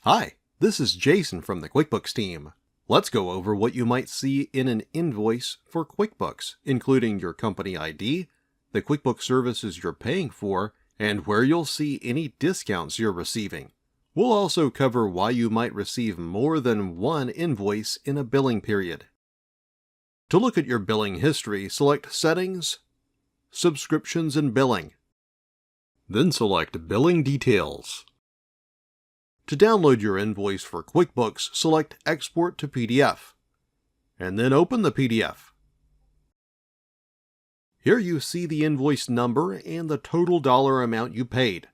Hi, this is Jason from the QuickBooks team. Let's go over what you might see in an invoice for QuickBooks, including your company ID, the QuickBooks services you're paying for, and where you'll see any discounts you're receiving. We'll also cover why you might receive more than one invoice in a billing period. To look at your billing history, select Settings, Subscriptions and Billing. Then select Billing Details. To download your invoice for QuickBooks, select Export to PDF, and then open the PDF. Here you see the invoice number and the total dollar amount you paid.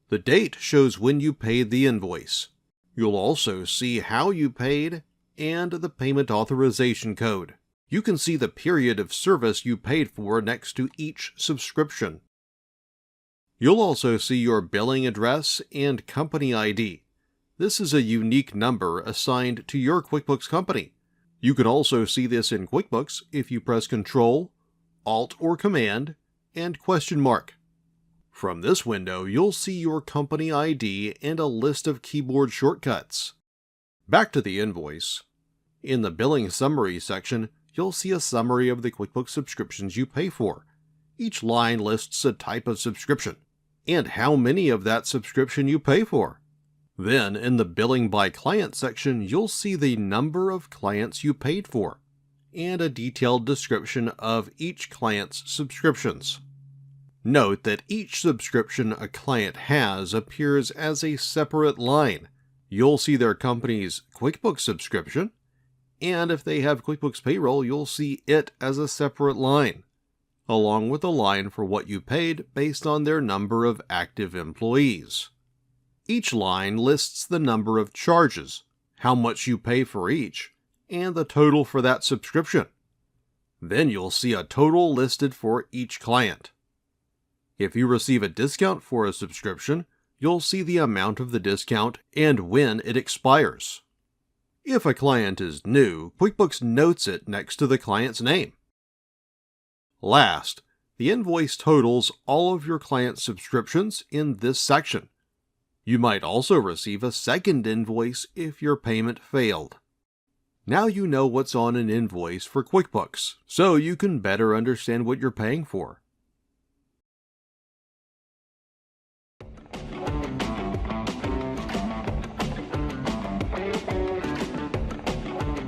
The date shows when you paid the invoice. You'll also see how you paid and the payment authorization code. You can see the period of service you paid for next to each subscription. You'll also see your billing address and company ID. This is a unique number assigned to your QuickBooks company. You can also see this in QuickBooks if you press Ctrl, Alt or Command, and question mark. From this window, you'll see your company ID and a list of keyboard shortcuts. Back to the invoice. In the Billing Summary section, you'll see a summary of the QuickBooks subscriptions you pay for. Each line lists a type of subscription and how many of that subscription you pay for. Then, in the Billing by Client section, you'll see the number of clients you paid for and a detailed description of each client's subscriptions. Note that each subscription a client has appears as a separate line. You'll see their company's QuickBooks subscription, and if they have QuickBooks Payroll, you'll see it as a separate line, along with a line for what you paid based on their number of active employees. Each line lists the number of charges, how much you pay for each, and the total for that subscription. Then you'll see a total listed for each client. If you receive a discount for a subscription, you'll see the amount of the discount and when it expires. If a client is new, QuickBooks notes it next to the client's name. Last, the invoice totals all of your client's subscriptions in this section. You might also receive a second invoice if your payment failed. Now you know what's on an invoice for QuickBooks, so you can better understand what you're paying for.